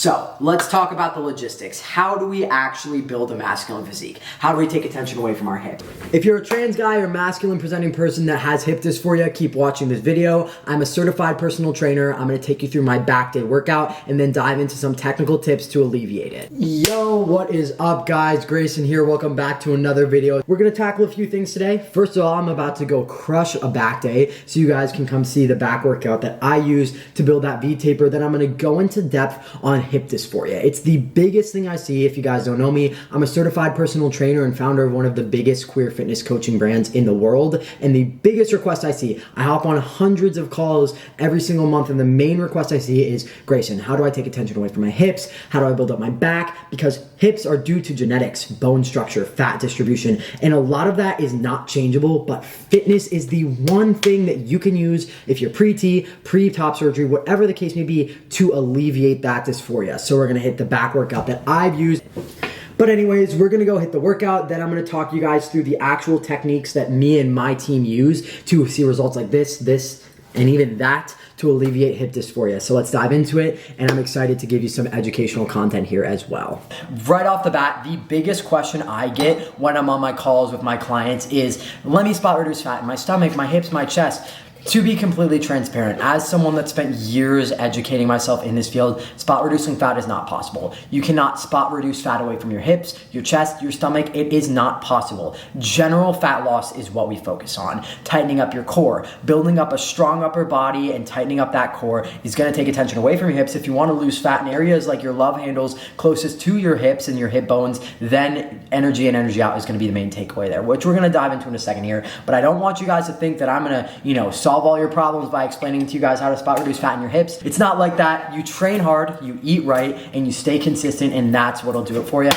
So let's talk about the logistics. How do we actually build a masculine physique? How do we take attention away from our hip? If you're a trans guy or masculine presenting person that has hip dysphoria, keep watching this video. I'm a certified personal trainer. I'm gonna take you through my back day workout and then dive into some technical tips to alleviate it. Yo, what is up guys? Grayson here, welcome back to another video. We're gonna tackle a few things today. First of all, I'm about to go crush a back day so you guys can come see the back workout that I use to build that V-taper. Then I'm gonna go into depth on hip dysphoria. It's the biggest thing I see. If you guys don't know me, I'm a certified personal trainer and founder of one of the biggest queer fitness coaching brands in the world. And the biggest request I see, I hop on hundreds of calls every single month, and the main request I see is, Grayson, how do I take attention away from my hips? How do I build up my back? Because hips are due to genetics, bone structure, fat distribution, and a lot of that is not changeable, but fitness is the one thing that you can use if you're pre-T, pre-top surgery, whatever the case may be, to alleviate that dysphoria. So we're gonna hit the back workout that I've used. But anyways, we're gonna go hit the workout, then I'm gonna talk you guys through the actual techniques that me and my team use to see results like this, and even that to alleviate hip dysphoria. So let's dive into it, and I'm excited to give you some educational content here as well. Right off the bat, the biggest question I get when I'm on my calls with my clients is, let me spot reduce fat in my stomach, my hips, my chest. To be completely transparent, as someone that spent years educating myself in this field, spot reducing fat is not possible. You cannot spot reduce fat away from your hips, your chest, your stomach. It is not possible. General fat loss is what we focus on. Tightening up your core, building up a strong upper body and tightening up that core is gonna take attention away from your hips. If you wanna lose fat in areas like your love handles closest to your hips and your hip bones, then energy in, energy out is gonna be the main takeaway there, which we're gonna dive into in a second here. But I don't want you guys to think that I'm gonna, solve all your problems by explaining to you guys how to spot reduce fat in your hips. It's not like that. You train hard, you eat right, and you stay consistent, and that's what'll do it for you.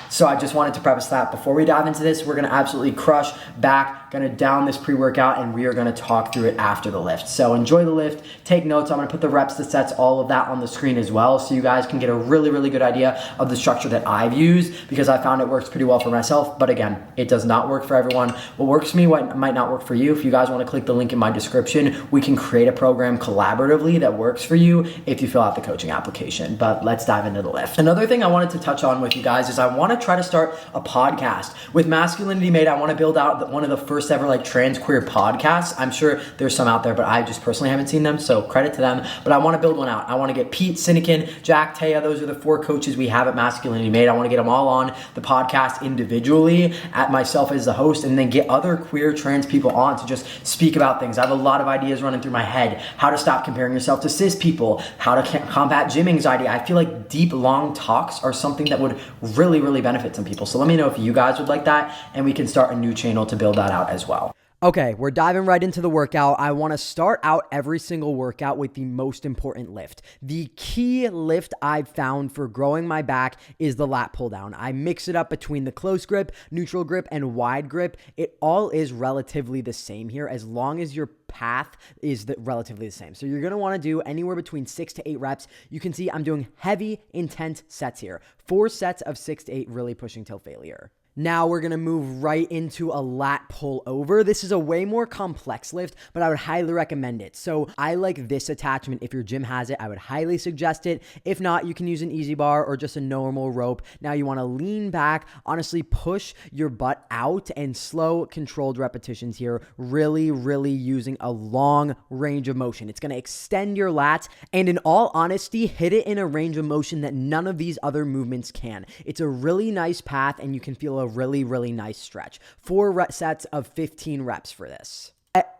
So I just wanted to preface that. Before we dive into this, we're gonna absolutely crush back, gonna down this pre-workout, and we are gonna talk through it after the lift. So enjoy the lift, take notes. I'm gonna put the reps, the sets, all of that on the screen as well, so you guys can get a really, really good idea of the structure that I've used, because I found it works pretty well for myself. But again, it does not work for everyone. What works for me, what might not work for you. If you guys wanna click the link in my description, we can create a program collaboratively that works for you if you fill out the coaching application. But let's dive into the lift. Another thing I wanted to touch on with you guys is I wanna try to start a podcast. With Masculinity Made, I want to build out one of the first ever trans queer podcasts. I'm sure there's some out there, but I just personally haven't seen them, so credit to them. But I want to build one out. I want to get Pete, Sinekin, Jack, Taya, those are the 4 coaches we have at Masculinity Made. I want to get them all on the podcast individually, at myself as the host, and then get other queer trans people on to just speak about things. I have a lot of ideas running through my head. How to stop comparing yourself to cis people, how to combat gym anxiety. I feel like deep, long talks are something that would really, really benefit some people. So let me know if you guys would like that, and we can start a new channel to build that out as well. Okay, we're diving right into the workout. I want to start out every single workout with the most important lift. The key lift I've found for growing my back is the lat pull down. I mix it up between the close grip, neutral grip, and wide grip. It all is relatively the same here as long as your path is relatively the same. So you're going to want to do anywhere between 6 to 8 reps. You can see I'm doing heavy, intense sets here. 4 sets of 6 to 8, really pushing till failure. Now we're gonna move right into a lat pull over. This is a way more complex lift, but I would highly recommend it. So I like this attachment. If your gym has it, I would highly suggest it. If not, you can use an easy bar or just a normal rope. Now you wanna lean back, honestly push your butt out, and slow, controlled repetitions here, really, really using a long range of motion. It's gonna extend your lats, and in all honesty, hit it in a range of motion that none of these other movements can. It's a really nice path, and you can feel a really, really nice stretch. 4 sets of 15 reps for this.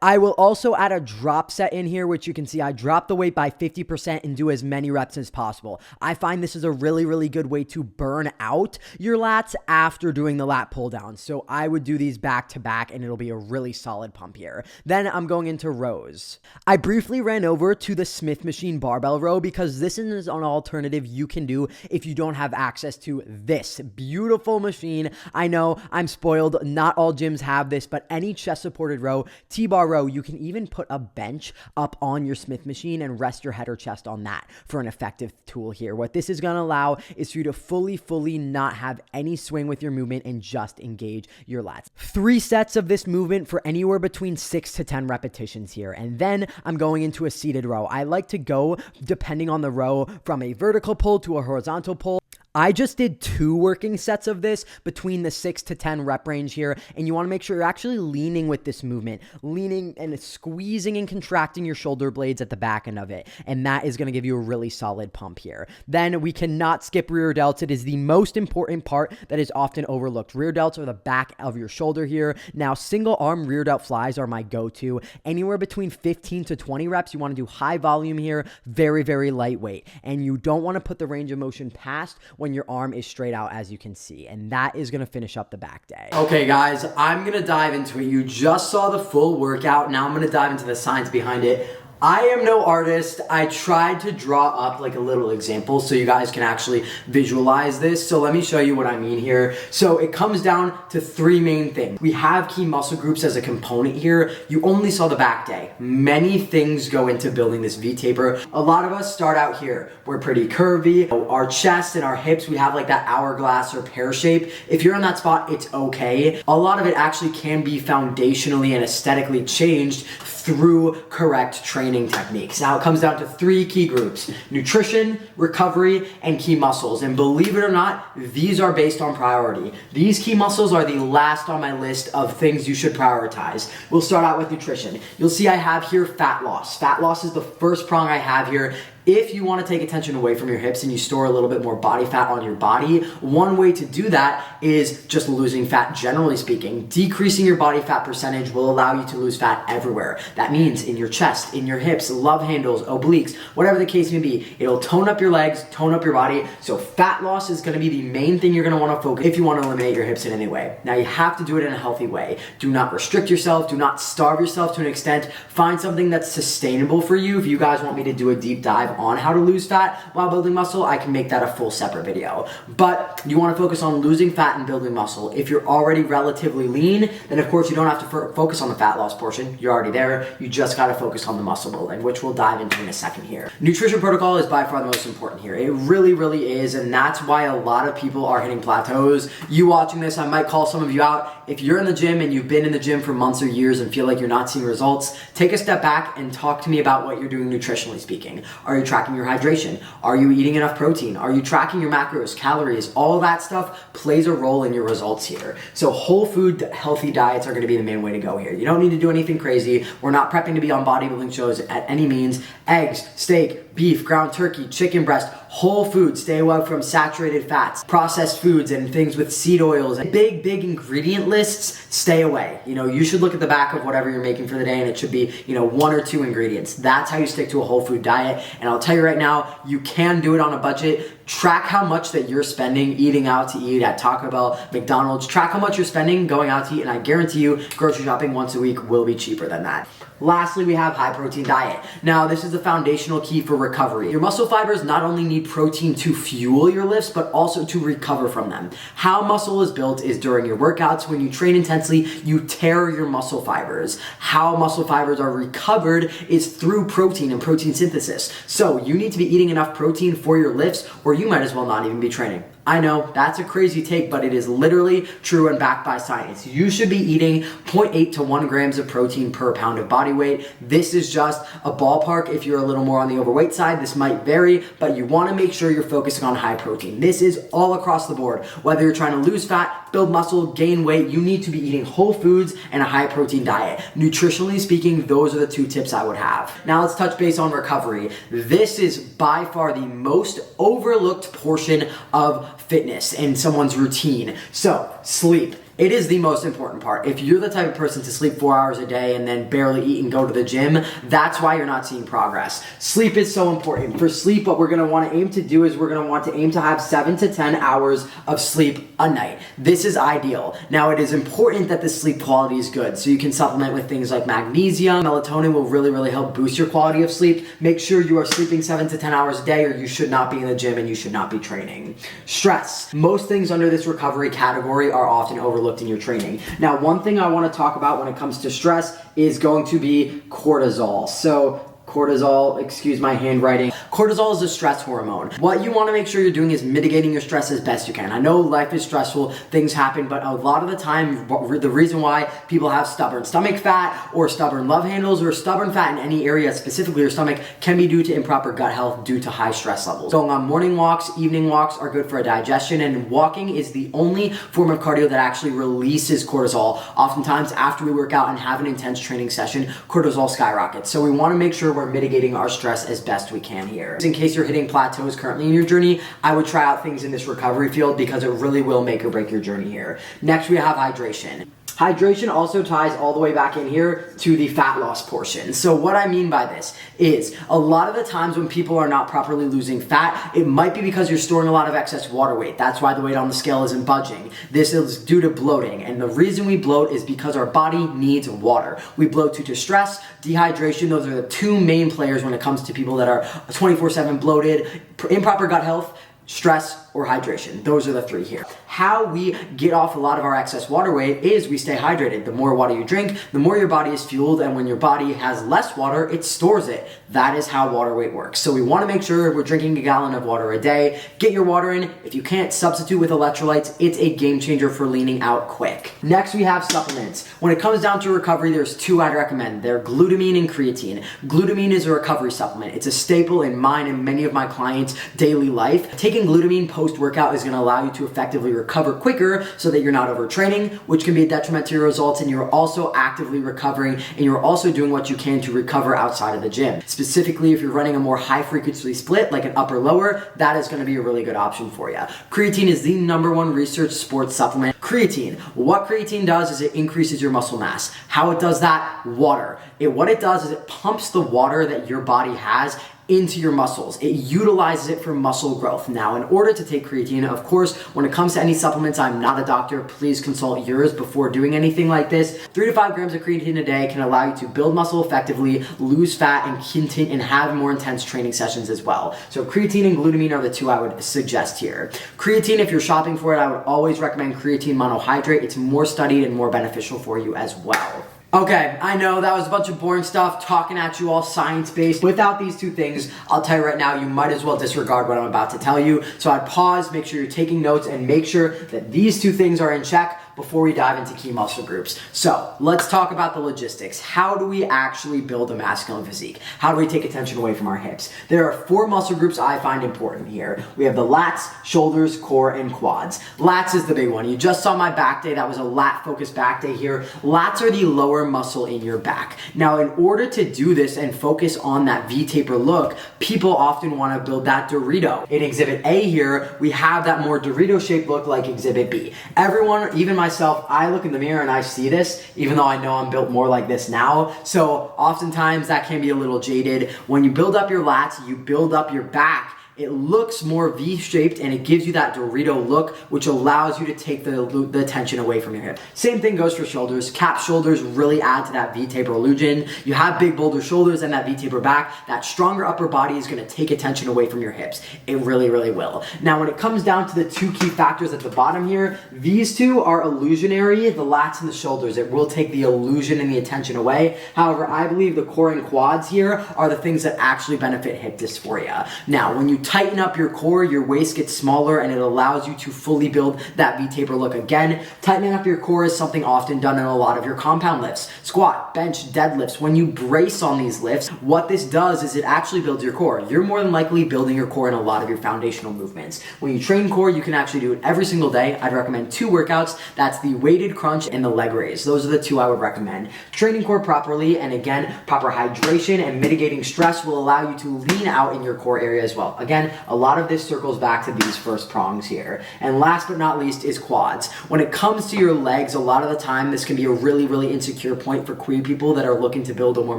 I will also add a drop set in here, which you can see I drop the weight by 50% and do as many reps as possible. I find this is a really, really good way to burn out your lats after doing the lat pull down. So I would do these back to back, and it'll be a really solid pump here. Then I'm going into rows. I briefly ran over to the Smith machine barbell row because this is an alternative you can do if you don't have access to this beautiful machine. I know I'm spoiled. Not all gyms have this, but any chest supported row, T-bar row, you can even put a bench up on your Smith machine and rest your head or chest on that for an effective tool here. What this is going to allow is for you to fully not have any swing with your movement and just engage your lats. 3 sets of this movement for anywhere between 6 to 10 repetitions here. And then I'm going into a seated row. I like to go, depending on the row, from a vertical pull to a horizontal pull. I just did 2 working sets of this between the 6 to 10 rep range here, and you want to make sure you're actually leaning with this movement, leaning and squeezing and contracting your shoulder blades at the back end of it, and that is going to give you a really solid pump here. Then we cannot skip rear delts. It is the most important part that is often overlooked. Rear delts are the back of your shoulder here. Now, single arm rear delt flies are my go-to. Anywhere between 15 to 20 reps, you want to do high volume here, very lightweight, and you don't want to put the range of motion past when your arm is straight out, as you can see, and that is going to finish up the back day. Okay guys, I'm going to dive into it. You just saw the full workout. Now I'm going to dive into the science behind it. I am no artist. I tried to draw up like a little example so you guys can actually visualize this. So let me show you what I mean here. So it comes down to 3 main things. We have key muscle groups as a component here. You only saw the back day. Many things go into building this V-taper. A lot of us start out here. We're pretty curvy. Our chest and our hips, we have like that hourglass or pear shape. If you're in that spot, it's okay. A lot of it actually can be foundationally and aesthetically changed through correct training techniques. Now it comes down to 3 key groups: nutrition, recovery, and key muscles. And believe it or not, these are based on priority. These key muscles are the last on my list of things you should prioritize. We'll start out with nutrition. You'll see I have here fat loss. Fat loss is the first prong I have here. If you want to take attention away from your hips and you store a little bit more body fat on your body, one way to do that is just losing fat, generally speaking. Decreasing your body fat percentage will allow you to lose fat everywhere. That means in your chest, in your hips, love handles, obliques, whatever the case may be. It'll tone up your legs, tone up your body. So fat loss is going to be the main thing you're going to want to focus if you want to eliminate your hips in any way. Now you have to do it in a healthy way. Do not restrict yourself. Do not starve yourself to an extent. Find something that's sustainable for you. If you guys want me to do a deep dive on how to lose fat while building muscle, I can make that a full separate video. But you want to focus on losing fat and building muscle. If you're already relatively lean, then of course you don't have to focus on the fat loss portion. You're already there. You just got to focus on the muscle building, which we'll dive into in a second here. Nutrition protocol is by far the most important here. It really is, and that's why a lot of people are hitting plateaus. You watching this, I might call some of you out. If you're in the gym and you've been in the gym for months or years and feel like you're not seeing results, take a step back and talk to me about what you're doing nutritionally speaking. Are you tracking your hydration? Are you eating enough protein? Are you tracking your macros, calories? All that stuff plays a role in your results here. So whole food, healthy diets are going to be the main way to go here. You don't need to do anything crazy. We're not prepping to be on bodybuilding shows at any means. Eggs, steak, beef, ground turkey, chicken breast, whole food. Stay away from saturated fats, processed foods, and things with seed oils. And big ingredient lists, stay away. You should look at the back of whatever you're making for the day, and it should be 1 or 2 ingredients. That's how you stick to a whole food diet. And I'll tell you right now, you can do it on a budget. Track how much that you're spending eating out to eat at Taco Bell, McDonald's. Track how much you're spending going out to eat, and I guarantee you grocery shopping once a week will be cheaper than that. Lastly, we have high protein diet. Now, this is the foundational key for recovery. Your muscle fibers not only need protein to fuel your lifts, but also to recover from them. How muscle is built is during your workouts. When you train intensely, you tear your muscle fibers. How muscle fibers are recovered is through protein and protein synthesis. So you need to be eating enough protein for your lifts, or you might as well not even be training. I know, that's a crazy take, but it is literally true and backed by science. You should be eating 0.8 to 1 grams of protein per pound of body weight. This is just a ballpark. If you're a little more on the overweight side, this might vary, but you want to make sure you're focusing on high protein. This is all across the board. Whether you're trying to lose fat, build muscle, gain weight, you need to be eating whole foods and a high protein diet. Nutritionally speaking, those are the 2 tips I would have. Now let's touch base on recovery. This is by far the most overlooked portion of fitness in someone's routine. So, sleep. It is the most important part. If you're the type of person to sleep 4 hours a day and then barely eat and go to the gym, that's why you're not seeing progress. Sleep is so important. For sleep, what we're going to want to aim to do is we're going to want to aim to have 7 to 10 hours of sleep a night. This is ideal. Now, it is important that the sleep quality is good, so you can supplement with things like magnesium. Melatonin will really help boost your quality of sleep. Make sure you are sleeping 7 to 10 hours a day, or you should not be in the gym and you should not be training. Stress. Most things under this recovery category are often overlooked overlooked in your training. Now, one thing I want to talk about when it comes to stress is going to be cortisol. So cortisol, excuse my handwriting. Cortisol is a stress hormone. What you want to make sure you're doing is mitigating your stress as best you can. I know life is stressful, things happen, but a lot of the time, the reason why people have stubborn stomach fat or stubborn love handles or stubborn fat in any area, specifically your stomach, can be due to improper gut health due to high stress levels. Going on morning walks, evening walks are good for a digestion, and walking is the only form of cardio that actually releases cortisol. Oftentimes, after we work out and have an intense training session, cortisol skyrockets. So we want to make sure we're mitigating our stress as best we can here. In case you're hitting plateaus currently in your journey, I would try out things in this recovery field because it really will make or break your journey here. Next, we have hydration. Hydration also ties all the way back in here to the fat loss portion. So what I mean by this is a lot of the times when people are not properly losing fat, it might be because you're storing a lot of excess water weight. That's why the weight on the scale isn't budging. This is due to bloating. And the reason we bloat is because our body needs water. We bloat due to stress, dehydration. Those are the two main players when it comes to people that are 24/7 bloated, improper gut health, stress, or hydration. Those are the three here. How we get off a lot of our excess water weight is we stay hydrated. The more water you drink, the more your body is fueled, and when your body has less water, it stores it. That is how water weight works. So we want to make sure we're drinking a gallon of water a day. Get your water in. If you can't, substitute with electrolytes. It's a game changer for leaning out quick. Next, we have supplements. When it comes down to recovery, there's two I'd recommend. They're glutamine and creatine. Glutamine is a recovery supplement. It's a staple in mine and many of my clients' daily life. Taking glutamine post-workout is going to allow you to effectively recover quicker so that you're not overtraining, which can be a detriment to your results, and you're also actively recovering, and you're also doing what you can to recover outside of the gym. Specifically, if you're running a more high-frequency split, like an upper-lower, that is going to be a really good option for you. Creatine is the #1 research sports supplement. Creatine. What creatine does is it increases your muscle mass. How it does that? Water. What it does is it pumps the water that your body has into your muscles. It utilizes it for muscle growth. Now, in order to take creatine, of course, when it comes to any supplements, I'm not a doctor. Please consult yours before doing anything like this. 3 to 5 grams of creatine a day can allow you to build muscle effectively, lose fat, and have more intense training sessions as well. So creatine and glutamine are the two I would suggest here. Creatine, if you're shopping for it, I would always recommend creatine monohydrate. It's more studied and more beneficial for you as well. Okay, I know that was a bunch of boring stuff, talking at you all science-based. Without these two things, I'll tell you right now, you might as well disregard what I'm about to tell you. So I'd pause, make sure you're taking notes, and make sure that these two things are in check before we dive into key muscle groups. So let's talk about the logistics. How do we actually build a masculine physique? How do we take attention away from our hips? There are 4 muscle groups I find important here. We have the lats, shoulders, core, and quads. Lats is the big one. You just saw my back day. That was a lat-focused back day here. Lats are the lower muscle in your back. Now, in order to do this and focus on that V-taper look, people often want to build that Dorito. In Exhibit A here, we have that more Dorito-shaped look like Exhibit B. Everyone, even myself, I look in the mirror and I see this, even though I know I'm built more like this now. So oftentimes that can be a little jaded. When you build up your lats, you build up your back. It looks more V-shaped and it gives you that Dorito look, which allows you to take the attention away from your hip. Same thing goes for shoulders. Cap shoulders really add to that V-taper illusion. You have big boulder shoulders and that V-taper back. That stronger upper body is going to take attention away from your hips. It really, really will. Now, when it comes down to the 2 key factors at the bottom here, these 2 are illusionary, the lats and the shoulders. It will take the illusion and the attention away. However, I believe the core and quads here are the things that actually benefit hip dysphoria. Now, when you tighten up your core, your waist gets smaller and it allows you to fully build that V-taper look. Again, tightening up your core is something often done in a lot of your compound lifts. Squat, bench, deadlifts. When you brace on these lifts, what this does is it actually builds your core. You're more than likely building your core in a lot of your foundational movements. When you train core, you can actually do it every single day. I'd recommend 2 workouts. That's the weighted crunch and the leg raise. Those are the 2 I would recommend. Training core properly, and again, proper hydration and mitigating stress will allow you to lean out in your core area as well. Again, a lot of this circles back to these first prongs here. And last but not least is quads. When it comes to your legs, a lot of the time this can be a really, really insecure point for queer people that are looking to build a more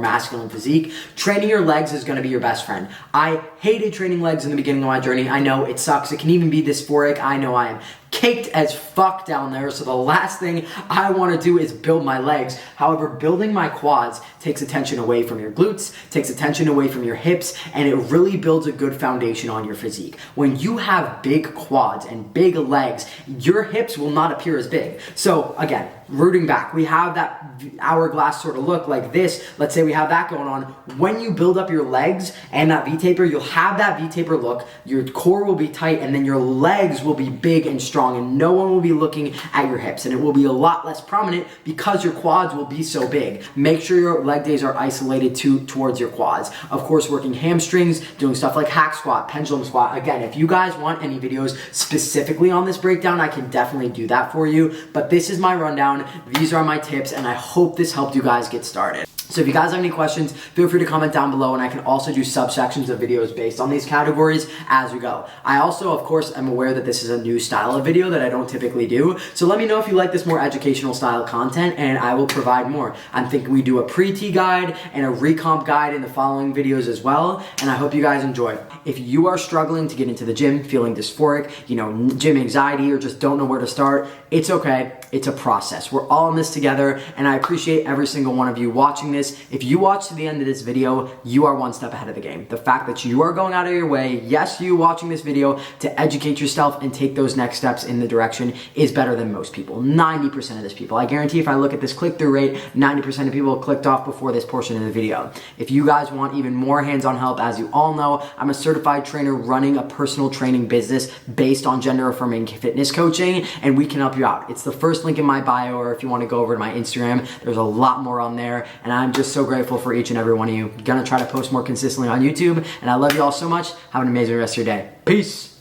masculine physique. Training your legs is going to be your best friend. I hated training legs in the beginning of my journey. I know it sucks. It can even be dysphoric. I know I am caked as fuck down there, so the last thing I want to do is build my legs. However, building my quads takes attention away from your glutes, takes attention away from your hips, and it really builds a good foundation on your physique. When you have big quads and big legs, your hips will not appear as big. So again, rooting back, we have that hourglass sort of look like this. Let's say we have that going on. When you build up your legs and that V-taper, you'll have that V-taper look, your core will be tight, and then your legs will be big and strong, and no one will be looking at your hips, and it will be a lot less prominent because your quads will be so big. Make sure your leg days are isolated towards your quads. Of course, working hamstrings, doing stuff like hack squat, pendulum squat. Again, if you guys want any videos specifically on this breakdown, I can definitely do that for you, but this is my rundown. These are my tips, and I hope this helped you guys get started. So if you guys have any questions, feel free to comment down below, and I can also do subsections of videos based on these categories as we go. I also, of course, am aware that this is a new style of video that I don't typically do, so let me know if you like this more educational style content, and I will provide more. I'm thinking we do a pre-T guide and a recomp guide in the following videos as well, and I hope you guys enjoy. If you are struggling to get into the gym, feeling dysphoric, gym anxiety, or just don't know where to start, it's okay. It's a process. We're all in this together, and I appreciate every single one of you watching this. If you watch to the end of this video, you are one step ahead of the game. The fact that you are going out of your way, yes, you watching this video, to educate yourself and take those next steps in the direction is better than most people. 90% of this people. I guarantee if I look at this click-through rate, 90% of people clicked off before this portion of the video. If you guys want even more hands-on help, as you all know, I'm a certified trainer running a personal training business based on gender-affirming fitness coaching, and we can help you out. It's the first link in my bio, or if you want to go over to my Instagram, there's a lot more on there, and I'm just so grateful for each and every one of you. Gonna try to post more consistently on YouTube, and I love you all so much. Have an amazing rest of your day. Peace.